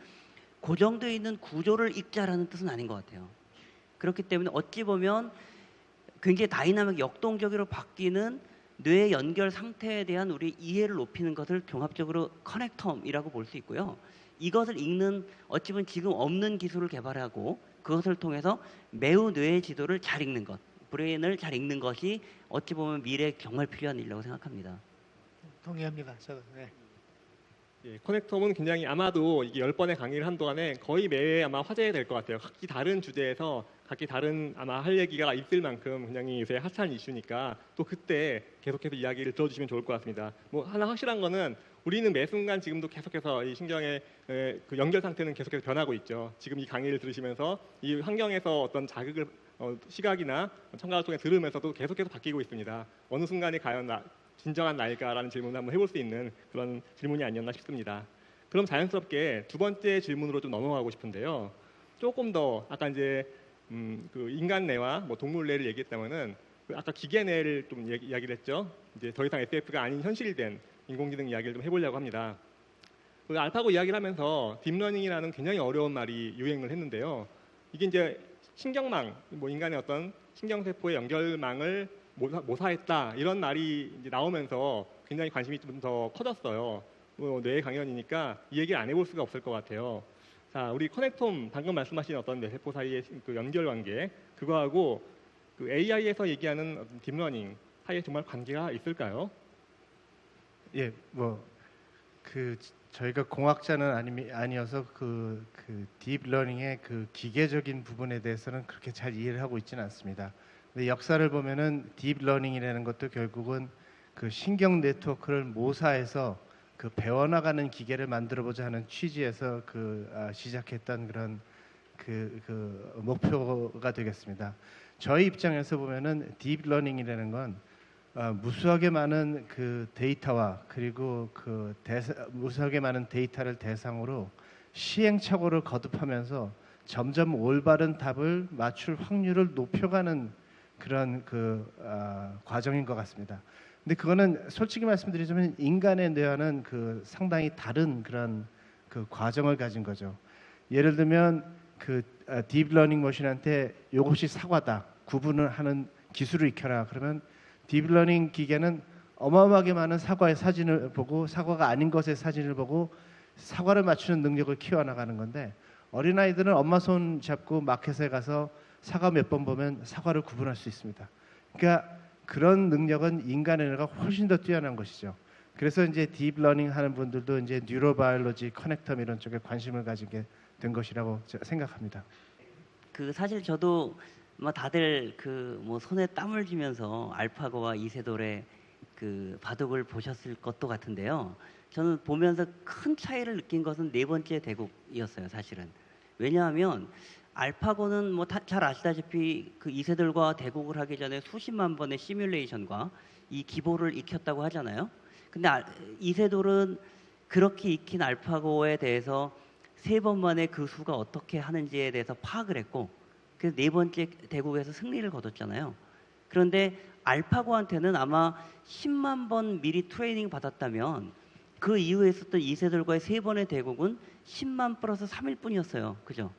고정되어 있는 구조를 읽자라는 뜻은 아닌 것 같아요. 그렇기 때문에 어찌 보면 굉장히 다이나믹 역동적으로 바뀌는 뇌의 연결 상태에 대한 우리 이해를 높이는 것을 종합적으로 커넥텀이라고 볼 수 있고요. 이것을 읽는 어찌 보면 지금 없는 기술을 개발하고 그것을 통해서 매우 뇌의 지도를 잘 읽는 것, 브레인을 잘 읽는 것이 어찌 보면 미래에 정말 필요한 일이라고 생각합니다. 동의합니다. 저도. 네. 예, 커넥텀은 굉장히 아마도 이게 10번의 강의를 한 동안에 거의 매회 아마 화제가 될 것 같아요. 각기 다른 주제에서 각기 다른 아마 할 얘기가 있을 만큼 굉장히 요새 핫한 이슈니까 또 그때 계속해서 이야기를 들어주시면 좋을 것 같습니다. 뭐 하나 확실한 거는 우리는 매 순간 지금도 계속해서 이 신경의 그 연결 상태는 계속해서 변하고 있죠. 지금 이 강의를 들으시면서 이 환경에서 어떤 자극을 시각이나 청각을 통해 들으면서도 계속해서 바뀌고 있습니다. 어느 순간이 과연 진정한 나일까라는 질문을 한번 해볼 수 있는 그런 질문이 아니었나 싶습니다. 그럼 자연스럽게 두 번째 질문으로 좀 넘어가고 싶은데요. 조금 더 아까 이제 그 인간 뇌와 뭐 동물 뇌를 얘기했다면은 그 아까 기계 뇌를 좀 이야기를 했죠. 이제 더 이상 SF가 아닌 현실된 인공지능 이야기를 좀 해보려고 합니다. 그 알파고 이야기를 하면서 딥러닝이라는 굉장히 어려운 말이 유행을 했는데요. 이게 이제 신경망, 뭐 인간의 어떤 신경세포의 연결망을 모사했다 이런 말이 이제 나오면서 굉장히 관심이 좀 더 커졌어요. 뇌 강연이니까 이 얘기를 안 해볼 수가 없을 것 같아요. 자, 우리 커넥톰 방금 말씀하신 어떤 뇌세포 사이의 그 연결관계 그거하고 그 AI에서 얘기하는 딥러닝 사이에 정말 관계가 있을까요? 예, 뭐 그 저희가 공학자는 아니어서 그 딥러닝의 그 기계적인 부분에 대해서는 그렇게 잘 이해를 하고 있지는 않습니다. 근데 역사를 보면은 딥러닝이라는 것도 결국은 그 신경 네트워크를 모사해서 그 배워나가는 기계를 만들어보자 하는 취지에서 시작했던 그런 그 목표가 되겠습니다. 저희 입장에서 보면은 딥러닝이라는 건 무수하게 많은 그 데이터와 그리고 무수하게 많은 데이터를 대상으로 시행착오를 거듭하면서 점점 올바른 답을 맞출 확률을 높여가는 그런 과정인 것 같습니다. 근데 그거는 솔직히 말씀드리자면 인간의 뇌와는 그 상당히 다른 그런 그 과정을 가진 거죠. 예를 들면 딥러닝 머신한테 이것이 사과다 구분을 하는 기술을 익혀라 그러면 딥러닝 기계는 어마어마하게 많은 사과의 사진을 보고 사과가 아닌 것의 사진을 보고 사과를 맞추는 능력을 키워나가는 건데 어린아이들은 엄마 손 잡고 마켓에 가서 사과 몇 번 보면 사과를 구분할 수 있습니다. 그러니까 그런 능력은 인간의 뇌가 훨씬 더 뛰어난 것이죠. 그래서 이제 딥러닝 하는 분들도 이제 뉴로바이올로지, 커넥텀 이런 쪽에 관심을 가지게 된 것이라고 생각합니다. 그 사실 저도 뭐 다들 그 뭐 손에 땀을 쥐면서 알파고와 이세돌의 그 바둑을 보셨을 것도 같은데요. 저는 보면서 큰 차이를 느낀 것은 네 번째 대국이었어요, 사실은. 왜냐하면 알파고는 뭐 잘 아시다시피 그 이세돌과 대국을 하기 전에 수십만 번의 시뮬레이션과 이 기보를 익혔다고 하잖아요. 근데 이세돌은 그렇게 익힌 알파고에 대해서 3번 만에 그 수가 어떻게 하는지에 대해서 파악을 했고 그래서 네 번째 대국에서 승리를 거뒀잖아요. 그런데 알파고한테는 아마 10만 번 미리 트레이닝 받았다면 그 이후에 있었던 이세돌과의 3번의 대국은 10만 플러스 3일 뿐이었어요. 그죠?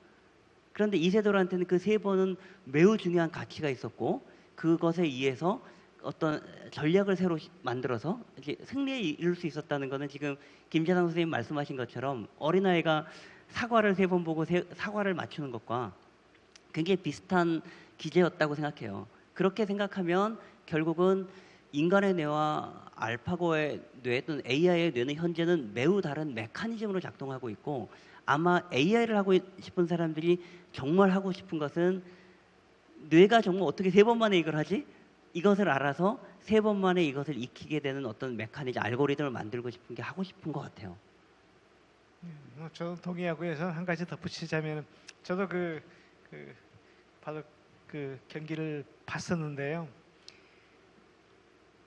그런데 이세돌한테는 그 3번은 매우 중요한 가치가 있었고 그것에 의해서 어떤 전략을 새로 만들어서 승리에 이룰 수 있었다는 것은 지금 김재상 선생님 말씀하신 것처럼 어린아이가 사과를 3번 보고 사과를 맞추는 것과 굉장히 비슷한 기제였다고 생각해요. 그렇게 생각하면 결국은 인간의 뇌와 알파고의 뇌 또는 AI의 뇌는 현재는 매우 다른 메커니즘으로 작동하고 있고 아마 AI를 하고 싶은 사람들이 정말 하고 싶은 것은 뇌가 정말 어떻게 3번 만에 이걸 하지? 이것을 알아서 3번 만에 이것을 익히게 되는 어떤 메커니즘, 알고리즘을 만들고 싶은 게 하고 싶은 것 같아요. 저도 동의하고 해서 한 가지 덧붙이자면 저도 바로 그 경기를 봤었는데요.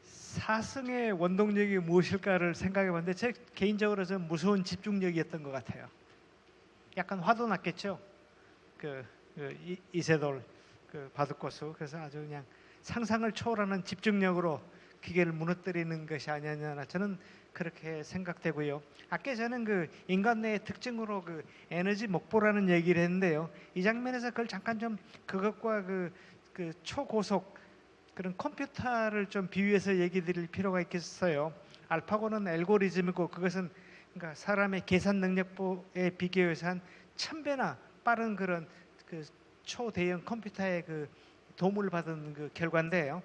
사승의 원동력이 무엇일까를 생각해봤는데 제 개인적으로 좀 무서운 집중력이었던 것 같아요. 약간 화도 났겠죠. 이세돌 바둑고수 그래서 아주 그냥 상상을 초월하는 집중력으로 기계를 무너뜨리는 것이 아니냐 저는 그렇게 생각되고요. 아까 저는 인간 뇌의 특징으로 에너지 목보라는 얘기를 했는데요. 이 장면에서 그걸 잠깐 좀 그것과 초고속 그런 컴퓨터를 좀 비유해서 얘기 드릴 필요가 있겠어요. 알파고는 알고리즘이고 그것은 그러니까 사람의 계산 능력에 비교해서 한 1000배나 빠른 그런 그 초대형 컴퓨터의 그 도움을 받은 그 결과인데요.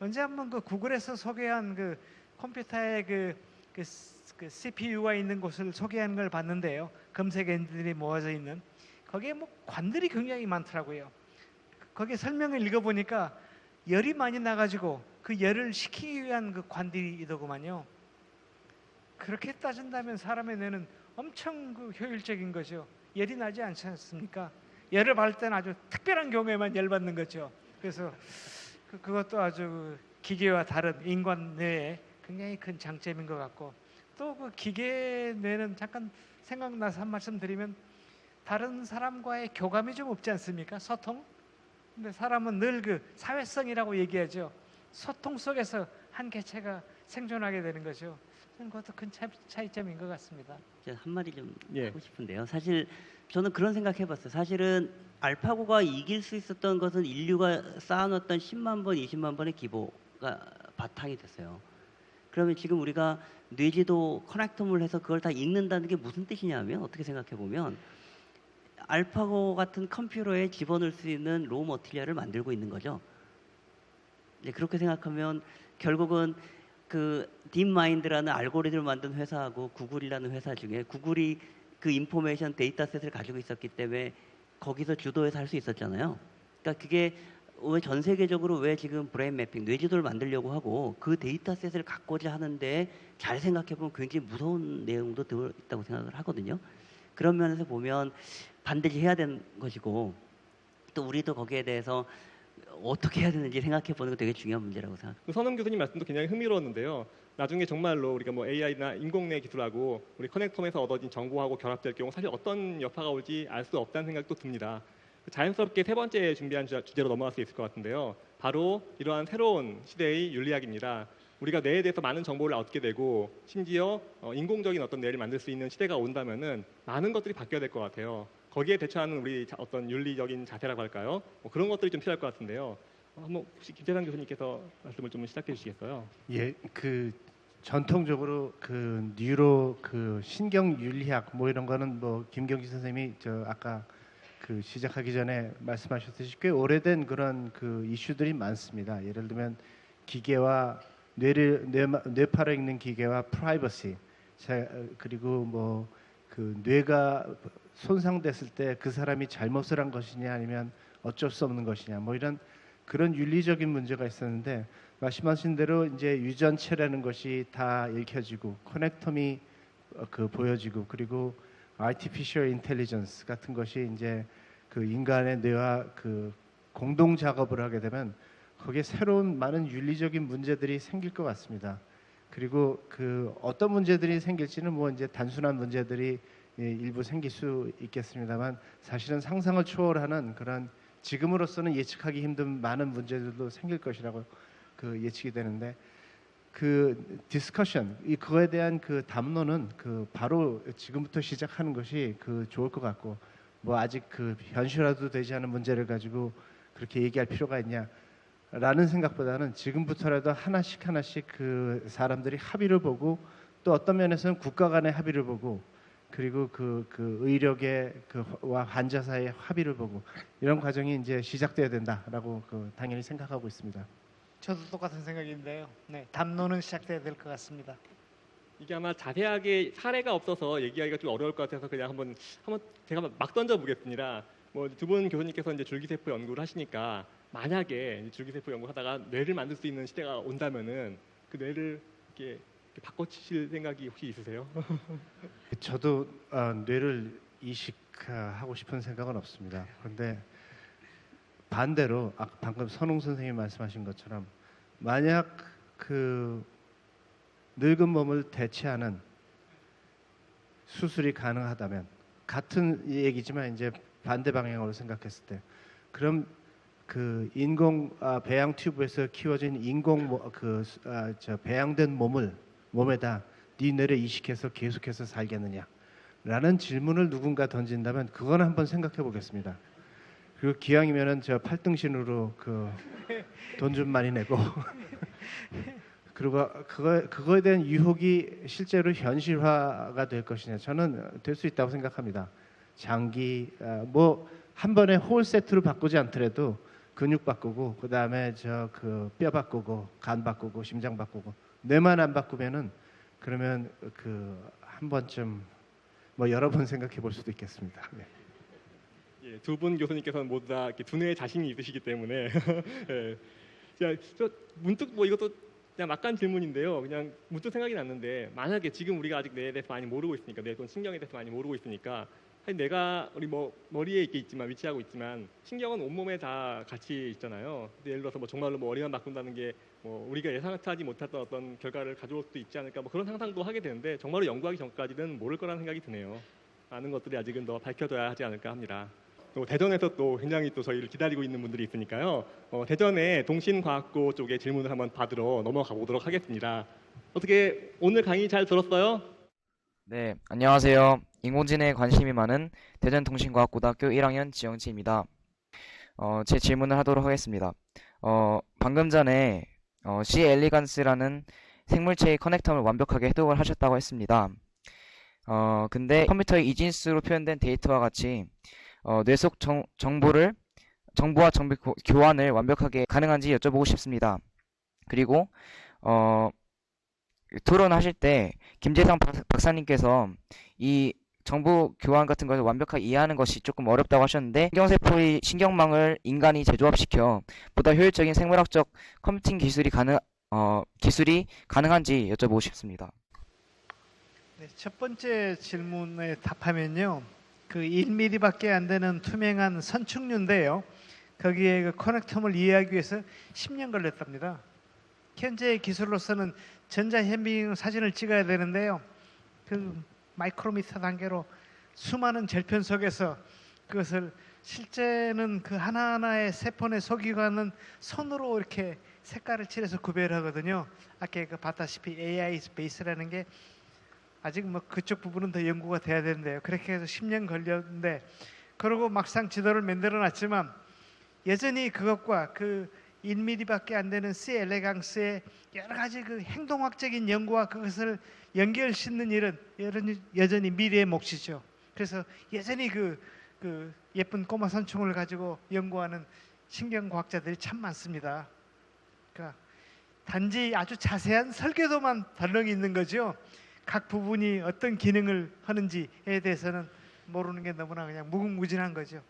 언제 한번 그 구글에서 소개한 그 컴퓨터의 그 CPU가 있는 곳을 소개한 걸 봤는데요. 검색 엔진들이 모아져 있는 거기에 뭐 관들이 굉장히 많더라고요. 거기 설명을 읽어보니까 열이 많이 나가지고 그 열을 식히기 위한 그 관들이더구만요. 그렇게 따진다면 사람의 뇌는 엄청 그 효율적인 거죠. 열이 나지 않지 않습니까? 열을 받을 때는 아주 특별한 경우에만 열 받는 거죠. 그래서 그것도 아주 기계와 다른 인간 뇌의 굉장히 큰 장점인 것 같고, 또 그 기계 뇌는 잠깐 생각나서 한 말씀 드리면 다른 사람과의 교감이 좀 없지 않습니까? 소통? 근데 사람은 늘 그 사회성이라고 얘기하죠. 소통 속에서 한 개체가 생존하게 되는 거죠. 저는 그것도 큰 차이점인 것 같습니다. 제가 한 마디 좀 예. 하고 싶은데요. 사실 저는 그런 생각해봤어요. 사실은 알파고가 이길 수 있었던 것은 인류가 쌓아놨던 10만 번, 20만 번의 기보가 바탕이 됐어요. 그러면 지금 우리가 뇌지도 커넥터물 해서 그걸 다 읽는다는 게 무슨 뜻이냐면, 어떻게 생각해보면 알파고 같은 컴퓨터에 집어넣을 수 있는 로우 머티리얼을 만들고 있는 거죠. 이제 그렇게 생각하면 결국은 그 딥마인드라는 알고리즘을 만든 회사하고 구글이라는 회사 중에, 구글이 그 인포메이션 데이터셋을 가지고 있었기 때문에 거기서 주도해서 할 수 있었잖아요. 그러니까 그게 왜 전 세계적으로 왜 지금 브레인 매핑, 뇌지도를 만들려고 하고 그 데이터셋을 갖고자 하는데, 잘 생각해보면 굉장히 무서운 내용도 들어있다고 생각을 하거든요. 그런 면에서 보면 반드시 해야 되는 것이고, 또 우리도 거기에 대해서 어떻게 해야 되는지 생각해 보는 거 되게 중요한 문제라고 생각합니다. 그 선임 교수님 말씀도 굉장히 흥미로웠는데요. 나중에 정말로 우리가 뭐 AI나 인공뇌 기술하고 우리 커넥텀에서 얻어진 정보하고 결합될 경우 사실 어떤 여파가 올지 알 수 없다는 생각도 듭니다. 자연스럽게 세 번째 준비한 주제로 넘어갈 수 있을 것 같은데요. 바로 이러한 새로운 시대의 윤리학입니다. 우리가 뇌에 대해서 많은 정보를 얻게 되고 심지어 인공적인 어떤 뇌를 만들 수 있는 시대가 온다면은 많은 것들이 바뀌어야 될 것 같아요. 거기에 대처하는 우리 어떤 윤리적인 자세라고 할까요? 뭐 그런 것들이 좀 필요할 것 같은데요. 한번 혹시 김재상 교수님께서 말씀을 좀 시작해 주시겠어요? 예, 그 전통적으로 그 뉴로 그 신경 윤리학 뭐 이런 거는 뭐 김경지 선생님이 저 아까 그 시작하기 전에 말씀하셨듯이 꽤 오래된 그런 그 이슈들이 많습니다. 예를 들면 기계와 뇌파를 읽는 기계와 프라이버시, 그리고 뭐 그 뇌가 손상됐을 때 그 사람이 잘못을 한 것이냐 아니면 어쩔 수 없는 것이냐 뭐 이런 그런 윤리적인 문제가 있었는데, 말씀하신 대로 이제 유전체라는 것이 다 읽혀지고 커넥텀이 그 보여지고, 그리고 artificial intelligence 같은 것이 이제 그 인간의 뇌와 그 공동 작업을 하게 되면 거기에 새로운 많은 윤리적인 문제들이 생길 것 같습니다. 그리고 그 어떤 문제들이 생길지는 뭐 이제 단순한 문제들이 일부 생길 수 있겠습니다만, 사실은 상상을 초월하는 그런 지금으로서는 예측하기 힘든 많은 문제들도 생길 것이라고 그 예측이 되는데, 그 디스커션, 그거에 대한 그 담론은 그 바로 지금부터 시작하는 것이 그 좋을 것 같고, 뭐 아직 그 현실화도 되지 않은 문제를 가지고 그렇게 얘기할 필요가 있냐라는 생각보다는 지금부터라도 하나씩 그 사람들이 합의를 보고, 또 어떤 면에서는 국가 간의 합의를 보고, 그리고 그 의력의 그와 환자 사이의 합의를 보고, 이런 과정이 이제 시작돼야 된다라고 그 당연히 생각하고 있습니다. 저도 똑같은 생각인데요. 네, 담론은 시작돼야 될 것 같습니다. 이게 아마 자세하게 사례가 없어서 얘기하기가 좀 어려울 것 같아서 그냥 한번 제가 막 던져 보겠습니다. 뭐 두 분 교수님께서 이제 줄기세포 연구를 하시니까, 만약에 줄기세포 연구하다가 뇌를 만들 수 있는 시대가 온다면은 그 뇌를 이렇게 바꿔치실 생각이 혹시 있으세요? 저도 뇌를 이식하고 싶은 생각은 없습니다. 그런데 반대로 방금 선웅 선생님이 말씀하신 것처럼, 만약 그 늙은 몸을 대체하는 수술이 가능하다면, 같은 얘기지만 이제 반대 방향으로 생각했을 때, 그럼 그 인공 배양 튜브에서 키워진 인공 배양된 몸에다 네 뇌를 이식해서 계속해서 살겠느냐라는 질문을 누군가 던진다면 그건 한번 생각해 보겠습니다. 그리고 기왕이면은 저 8등신으로 그 돈 좀 많이 내고 그리고 그거에 대한 유혹이 실제로 현실화가 될 것이냐, 저는 될 수 있다고 생각합니다. 장기 뭐 한 번에 홀 세트로 바꾸지 않더라도 근육 바꾸고 그다음에 저 그 뼈 바꾸고 간 바꾸고 심장 바꾸고 뇌만 안 바꾸면은 그러면 그 한 번쯤 뭐 여러 번 생각해 볼 수도 있겠습니다. 네. 예, 두 분 교수님께서는 모두 다 이렇게 두뇌에 자신이 있으시기 때문에 예. 저 문득 뭐 이것도 그냥 막간 질문인데요. 그냥 문득 생각이 났는데, 만약에 지금 우리가 아직 뇌에 대해서 많이 모르고 있으니까, 뇌 또는 신경에 대해서 많이 모르고 있으니까, 사실 내가 우리 뭐 머리에 있겠지만 위치하고 있지만 신경은 온몸에 다 같이 있잖아요. 예를 들어서 뭐 정말로 뭐 머리만 바꾼다는 게 뭐 우리가 예상하지 못했던 어떤 결과를 가져올 수도 있지 않을까, 뭐 그런 상상도 하게 되는데, 정말로 연구하기 전까지는 모를 거라는 생각이 드네요. 많은 것들이 아직은 더 밝혀져야 하지 않을까 합니다. 또 대전에서 또 굉장히 또 저희를 기다리고 있는 분들이 있으니까요. 대전의 동신과학고 쪽에 질문을 한번 받으러 넘어가 보도록 하겠습니다. 어떻게 오늘 강의 잘 들었어요? 네, 안녕하세요. 인공지능에 관심이 많은 대전동신과학고등학교 1학년 지영치입니다. 제 질문을 하도록 하겠습니다. 방금 전에 C 엘리간스라는 생물체의 커넥텀을 완벽하게 해독을 하셨다고 했습니다. 근데 컴퓨터의 이진수로 표현된 데이터와 같이 뇌 속 정보와 정보 교환을 완벽하게 가능한지 여쭤보고 싶습니다. 그리고 토론하실 때 김재상 박사님께서 이 정보 교환 같은 것을 완벽하게 이해하는 것이 조금 어렵다고 하셨는데, 신경세포의 신경망을 인간이 재조합시켜 보다 효율적인 생물학적 컴퓨팅 기술이 가능한지 여쭤보고 싶습니다. 네, 첫 번째 질문에 답하면요, 그 1mm밖에 안 되는 투명한 선충류인데요, 거기에 그 커넥텀을 이해하기 위해서 10년 걸렸답니다. 현재의 기술로서는 전자현미경 사진을 찍어야 되는데요, 그 마이크로미터 단계로 수많은 절편 속에서 그것을 실제는 그 하나하나의 세포의 소기관은 손으로 이렇게 색깔을 칠해서 구별하거든요. 아까 그 봤다시피 AI 베이스라는 게 아직 뭐 그쪽 부분은 더 연구가 돼야 되는데요. 그렇게 해서 10년 걸렸는데, 그러고 막상 지도를 만들어 놨지만 여전히 그것과 그 1mm밖에 안 되는 C 엘레강스의 여러 가지 그 행동학적인 연구와 그것을 연결 짓는 일은 여전히 미래의 몫이죠. 그래서 여전히 그 예쁜 꼬마 선충을 가지고 연구하는 신경과학자들이 참 많습니다. 그러니까 단지 아주 자세한 설계도만 덜렁이 있는 거죠. 각 부분이 어떤 기능을 하는지에 대해서는 모르는 게 너무나 그냥 무궁무진한 거죠.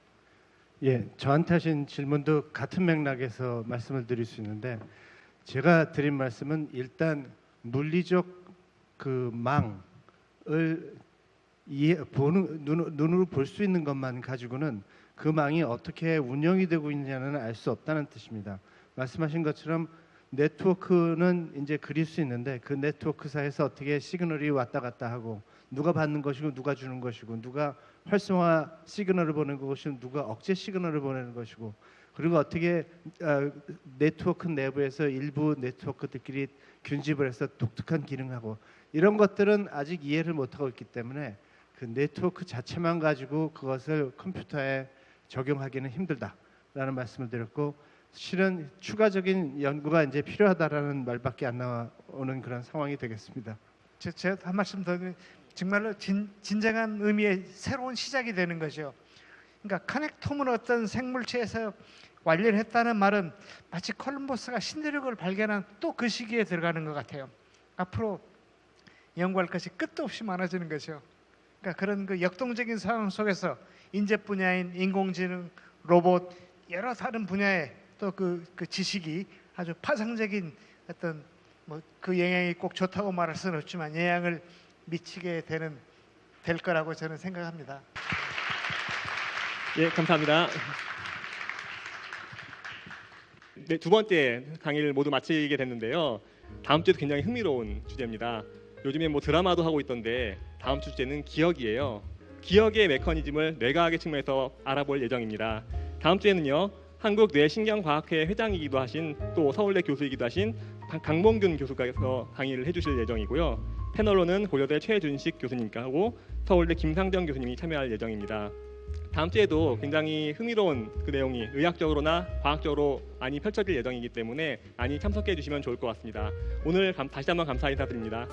예, 저한테 하신 질문도 같은 맥락에서 말씀을 드릴 수 있는데, 제가 드린 말씀은 일단 물리적 그 망을 눈으로 볼 수 있는 것만 가지고는 그 망이 어떻게 운영이 되고 있느냐는 알 수 없다는 뜻입니다. 말씀하신 것처럼 네트워크는 이제 그릴 수 있는데, 그 네트워크 사이에서 어떻게 시그널이 왔다 갔다 하고, 누가 받는 것이고 누가 주는 것이고, 누가 활성화 시그널을 보내는 것이고 누가 억제 시그널을 보내는 것이고, 그리고 어떻게 네트워크 내부에서 일부 네트워크들끼리 균집을 해서 독특한 기능하고, 이런 것들은 아직 이해를 못하고 있기 때문에 그 네트워크 자체만 가지고 그것을 컴퓨터에 적용하기는 힘들다라는 말씀을 드렸고, 실은 추가적인 연구가 이제 필요하다라는 말밖에 안 나오는 그런 상황이 되겠습니다. 제가 한 말씀 더 드리면, 정말로 진정한 의미의 새로운 시작이 되는 거죠. 그러니까 커넥톰은 어떤 생물체에서 완료했다는 말은 마치 콜럼버스가 신대륙을 발견한 또 그 시기에 들어가는 것 같아요. 앞으로 연구할 것이 끝도 없이 많아지는 거죠. 그러니까 그런 그 역동적인 상황 속에서 인재 분야인 인공지능, 로봇, 여러 다른 분야의 또 그 지식이 아주 파상적인 어떤 뭐 그 영향이 꼭 좋다고 말할 수는 없지만 영향을 미치게 될 거라고 저는 생각합니다. 예, 감사합니다. 네, 두 번째 강의를 모두 마치게 됐는데요. 다음 주에도 굉장히 흥미로운 주제입니다. 요즘에 뭐 드라마도 하고 있던데, 다음 주 주제는 기억이에요. 기억의 메커니즘을 뇌과학의 측면에서 알아볼 예정입니다. 다음 주에는요, 한국뇌신경과학회 회장이기도 하신, 또 서울대 교수이기도 하신 강봉균 교수께서 강의를 해주실 예정이고요. 패널로는 고려대 최준식 교수님과 하고 서울대 김상정 교수님이 참여할 예정입니다. 다음 주에도 굉장히 흥미로운 그 내용이 의학적으로나 과학적으로 많이 펼쳐질 예정이기 때문에 많이 참석해 주시면 좋을 것 같습니다. 오늘 다시 한번 감사 인사드립니다.